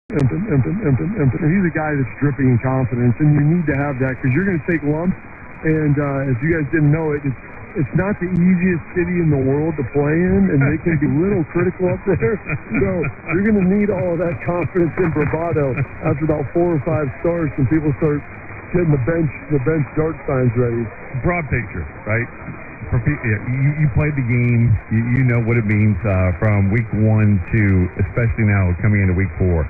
And he's a guy that's dripping in confidence, and you need to have that because you're going to take lumps. And if you guys didn't know it, it's not the easiest city in the world to play in, and they can be a little critical up there. So you're going to need all of that confidence and bravado after about 4 or 5 starts, and people start getting the bench dart signs ready. Broad picture, right? You played the game. You know what it means from week 1 to especially now coming into week 4.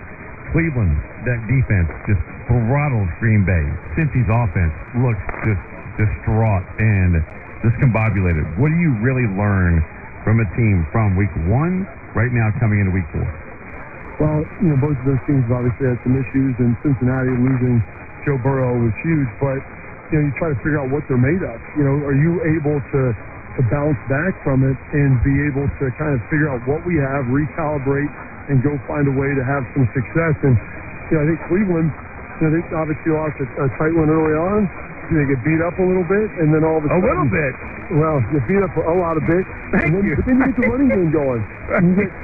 Cleveland, that defense just throttled Green Bay. Cincy's offense looks just distraught and discombobulated. What do you really learn from a team from week 1 right now coming into week 4? Well, both of those teams have obviously had some issues, and Cincinnati losing Joe Burrow was huge, but you try to figure out what they're made of. Are you able to bounce back from it and be able to kind of figure out what we have, recalibrate, and go find a way to have some success? And I think Cleveland, they obviously lost a tight one early on. They get beat up a little bit, and then all of a sudden... A little bit? Well, you beat up a lot of bit. Thank you. But then you get the running game going.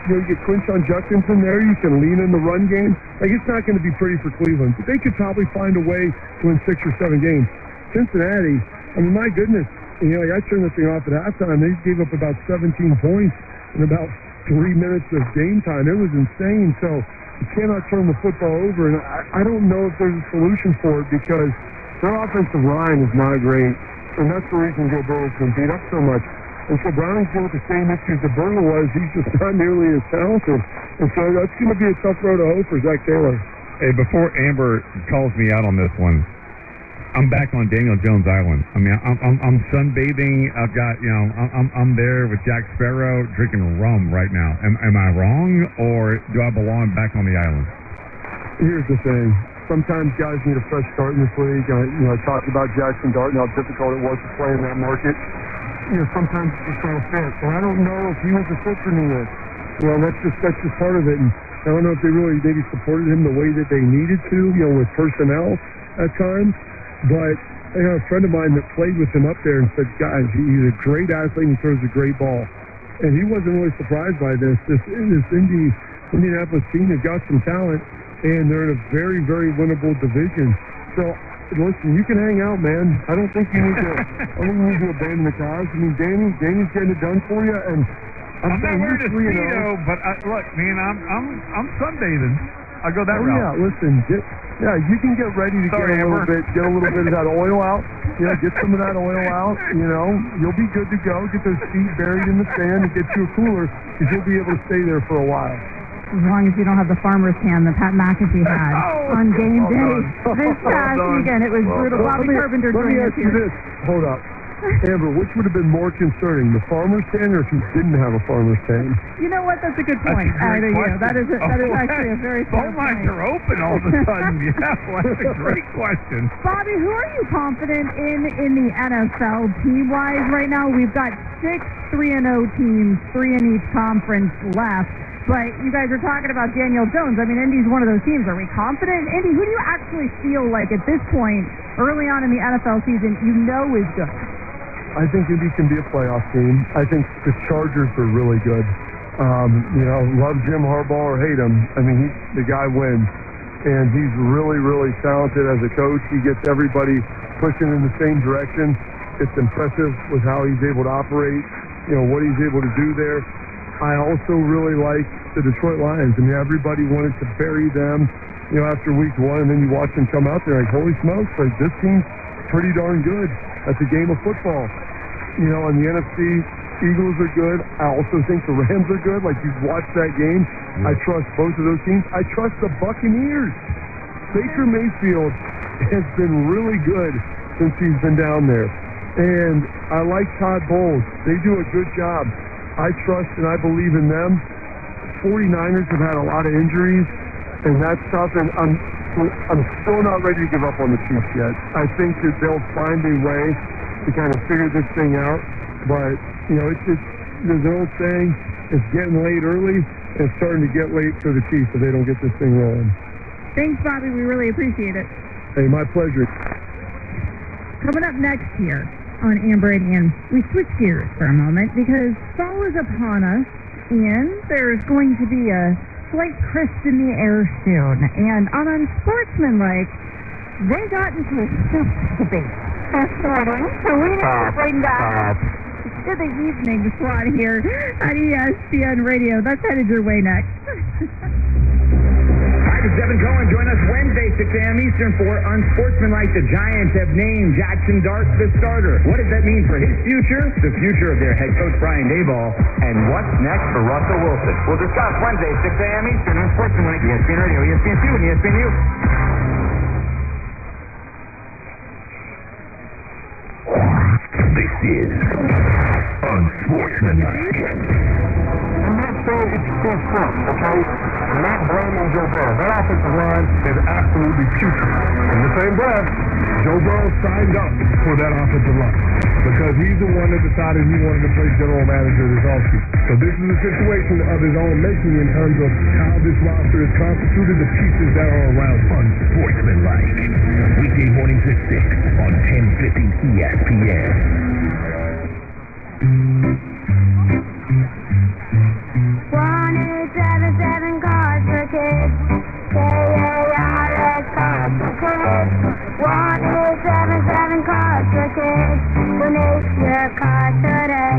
You get Quinshon Judkins in there. You can lean in the run game. It's not going to be pretty for Cleveland, but they could probably find a way to win 6 or 7 games. Cincinnati, my goodness, I turned the thing off at halftime. They gave up about 17 points in about 3 minutes of game time. It was insane. So you cannot turn the football over, and I don't know if there's a solution for it because their offensive line is not great, and that's the reason Joe Burrow's been beat up so much. And so Browning's got the same issues that Burrow was. He's just not nearly as talented, and so that's going to be a tough road to hoe for Zach Taylor. Hey, before Amber calls me out on this one, I'm back on Daniel Jones Island. I'm sunbathing. I've got, I'm there with Jack Sparrow drinking rum right now. Am I wrong, or do I belong back on the island? Here's the thing. Sometimes guys need a fresh start in this league. I talked about Jackson Dart and how difficult it was to play in that market. Sometimes it's just not a fit. And I don't know if he was a fit for New York. That's just part of it. And I don't know if they really maybe supported him the way that they needed to, with personnel at times. But I had a friend of mine that played with him up there and said, guys, he's a great athlete and he throws a great ball. And he wasn't really surprised by this. This Indianapolis team has got some talent, and they're in a very, very winnable division. So, listen, you can hang out, man. I don't think you need to abandon the cause. Danny's getting it done for you, and I'm not wearing a Speedo, but look, man, I'm sunbathing. I'll go that route. Yeah, listen, you can get ready to get a little bit of that oil out. Get some of that oil out. You'll be good to go. Get those feet buried in the sand and get you a cooler because you'll be able to stay there for a while. As long as you don't have the farmer's tan that Pat McAfee had on game day this past weekend. It was brutal. Bobby Carpenter joined us here. Let me ask you this. Hold up. Amber, which would have been more concerning, the farmer's tan or if you didn't have a farmer's tan? You know what? That's a good point. That is actually a very fair point. Phone lines are open all of a sudden. Well, that's a great question. Bobby, who are you confident in the NFL team-wise right now? We've got 6 3-0 teams, 3 in each conference left. But you guys are talking about Daniel Jones. Indy's one of those teams. Are we confident? Indy, who do you actually feel like at this point, early on in the NFL season, is good? I think Indy can be a playoff team. I think the Chargers are really good. Love Jim Harbaugh or hate him. The guy wins. And he's really, really talented as a coach. He gets everybody pushing in the same direction. It's impressive with how he's able to operate, what he's able to do there. I also really like the Detroit Lions. Everybody wanted to bury them, after week 1, and then you watch them come out there like, holy smokes, this team's pretty darn good. That's a game of football. On the NFC, Eagles are good. I also think the Rams are good. Like, you've watched that game. I trust both of those teams. I trust the Buccaneers. Baker Mayfield has been really good since he's been down there. And I like Todd Bowles. They do a good job. I trust and I believe in them. 49ers have had a lot of injuries, and that's tough. And I'm still not ready to give up on the Chiefs yet. I think that they'll find a way to kind of figure this thing out. But, there's an old saying, it's getting late early, and it's starting to get late for the Chiefs if they don't get this thing rolling. Thanks, Bobby. We really appreciate it. Hey, my pleasure. Coming up next here on Amber and Ian, we switch gears for a moment because fall is upon us, and there's going to be a like crisp in the air soon. And on Unsportsmanlike, they got into a soup debate this morning. So we need to bring back to the evening slot here at ESPN Radio. That's headed your way next. Hi, this is Devin Cohen. Join us Wednesday, 6 a.m. Eastern for Unsportsmanlike. The Giants have named Jackson Dart the starter. What does that mean for his future, the future of their head coach, Brian Daboll, and what's next for Russell Wilson? We'll discuss Wednesday, 6 a.m. Eastern, Unsportsmanlike, ESPN Radio, ESPN2, and ESPNU. This is Unsportsmanlike. I'm not saying it's still fun, okay? I'm not blaming Joe Burrow. That offensive line is absolutely putrid. In the same breath, Joe Burrow signed up for that offensive line because he's the one that decided he wanted to play general manager this offseason. So this is a situation of his own making in terms of how this roster is constituted, the pieces that are around him. Unsportsmanlike. Weekday mornings at 6 on 1050 ESPN. 1877 cars for kids. kHz cars for kids. 1877 cars for kids. Donate your car today.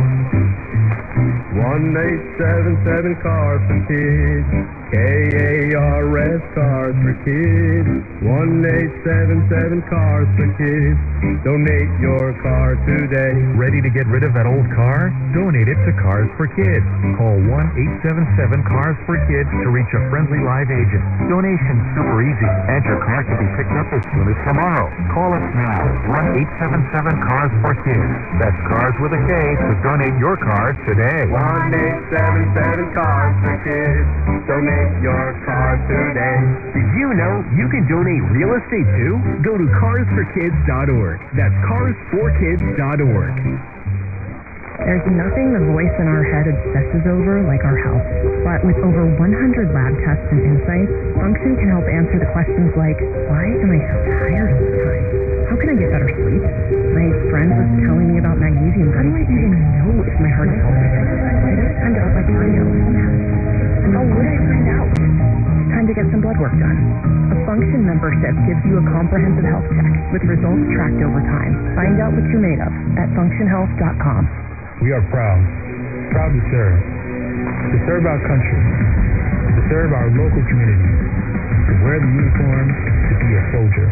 1877 cars for kids. kHz cars for kids. 1877 cars for kids. Donate your car today. Ready to get rid of that old car? Donate it to Cars for Kids. Call 1-877-CARS-FOR-KIDS to reach a friendly live agent. Donation's super easy, and your car can be picked up as soon as tomorrow. Call us now, 1-877-CARS-FOR-KIDS. That's Cars with a K to donate your car today. 1877 cars for kids. Donate your car today. Did you know you can donate real estate too? Go to carsforkids.org. That's carsforkids.org. There's nothing the voice in our head obsesses over like our health. But with over 100 lab tests and insights, Function can help answer the questions like, why am I so tired all the time? How can I get better sleep? My friend was telling me about magnesium. How do I even know if my heart is healthy? I just time to up my cardio. And how would I find out? It's time to get some blood work done. A Function membership gives you a comprehensive health check with results tracked over time. Find out what you're made of at functionhealth.com. We are proud to serve our country, to serve our local community, to wear the uniform, to be a soldier,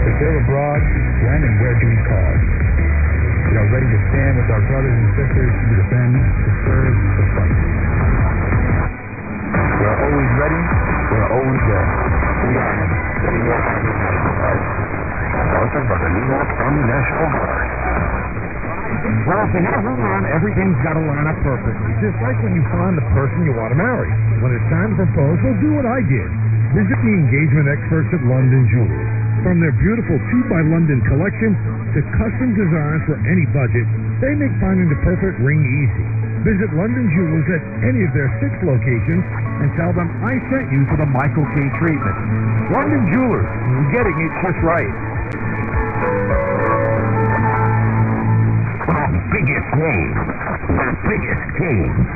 to serve abroad, run and wear duty cause. We are ready to stand with our brothers and sisters to defend, to serve, to fight. We are always ready, we are always there. We are the New York Army National Guard, sponsored by the New York Army National Guard. Well, if you have room on, everything's got to line up perfectly. Just like when you find the person you want to marry. When it's time to propose, well, do what I did. Visit the engagement experts at London Jewelers. From their beautiful 2 by London collection to custom designs for any budget, they make finding the perfect ring easy. Visit London Jewelers at any of their 6 locations and tell them I sent you for the Michael K. treatment. London Jewelers, getting it just right. Our biggest names, our biggest games,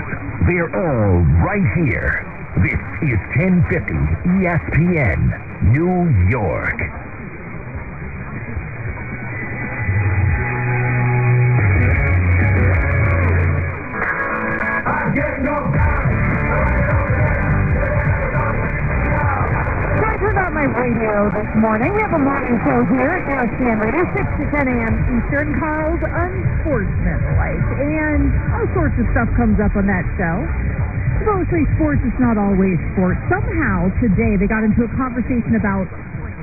they're all right here. This is 1050 ESPN, New York. My radio this morning. We have a morning show here at ESPN Radio, 6 to 10 a.m. Eastern, called Unsportsmanlike. And all sorts of stuff comes up on that show. Mostly sports, it's not always sports. Somehow today they got into a conversation about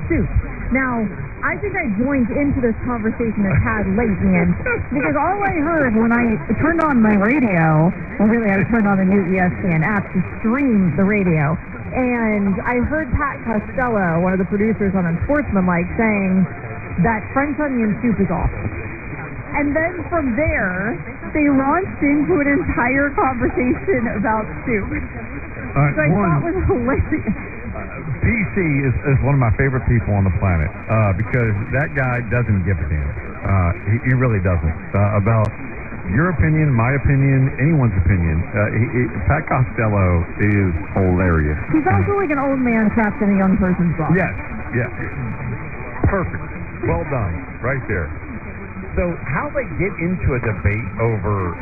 soup. Now, I think I joined into this conversation a tad late, Ian, because all I heard when I turned on my radio, well, really I turned on the new ESPN app to stream the radio, and I heard Pat Costello, one of the producers on Unsportsmanlike, saying that French onion soup is awful. And then from there, they launched into an entire conversation about soup. Which I thought was hilarious. PC is one of my favorite people on the planet because that guy doesn't give a damn. He really doesn't about your opinion, my opinion, anyone's opinion. Pat Costello is hilarious. He's also like an old man trapped in a young person's body. Yes. Perfect. Well done. Right there. So how they get into a debate over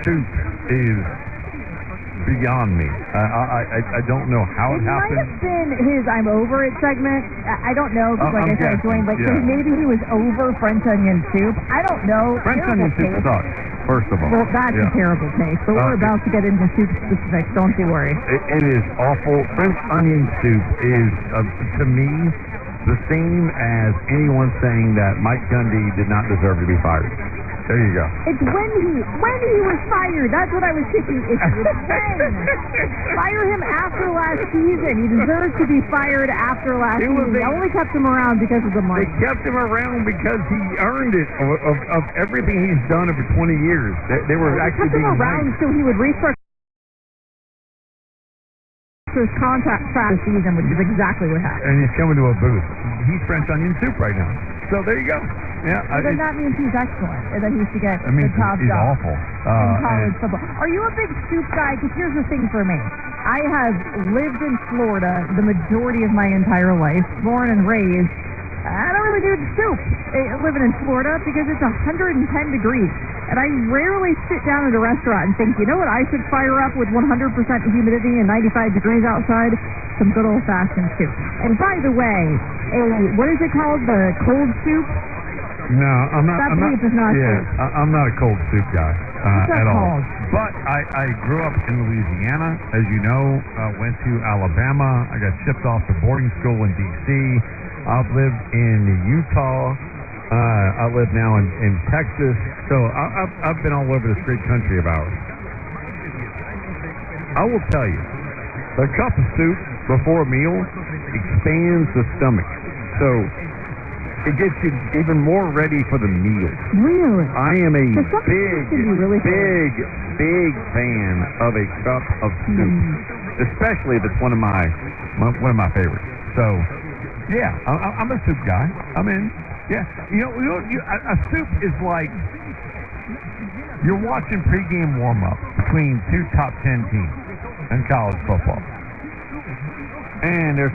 soup is beyond me. I don't know how it happened. Might have been his "I'm over it" segment. I don't know. Cause like I said, I joined. Like so maybe he was over French onion soup. I don't know. French onion soup sucks. First of all, well, that's a terrible taste. But we're about to get into soup specifics. Don't you worry. It is awful. French onion soup is to me the same as anyone saying that Mike Gundy did not deserve to be fired. There you go. It's when he was fired. That's what I was thinking. It's when. Fire him after last season. He deserves to be fired after last season. They only kept him around because of the money. They kept him around because he earned it of everything he's done over 20 years. They were actually being kept him around so he would restructure his contract for the season, which is exactly what happened. And he's coming to a booth. He's French onion soup right now. So there you go. Yeah, then that means he's excellent, and that he should get the top he's job awful. in college football. Are you a big soup guy? Because here's the thing for me. I have lived in Florida the majority of my entire life, born and raised. I don't really do soup living in Florida because it's 110 degrees. And I rarely sit down at a restaurant and think, you know what I should fire up with 100% humidity and 95 degrees outside? Some good old-fashioned soup. And by the way, what is it called? The cold soup? No, I'm not. I'm not a cold soup guy at all. But I grew up in Louisiana, as you know. Went to Alabama. I got shipped off to boarding school in D.C. I've lived in Utah. I live now in Texas. So I've been all over this great country of ours. I will tell you, a cup of soup before a meal expands the stomach. So it gets you even more ready for the meal. Really? I am a big fan of a cup of soup, especially if it's one of my favorites. So, yeah, I'm a soup guy. I'm in. Yeah, a soup is like you're watching pregame warm-up between two top 10 teams in college football, and there's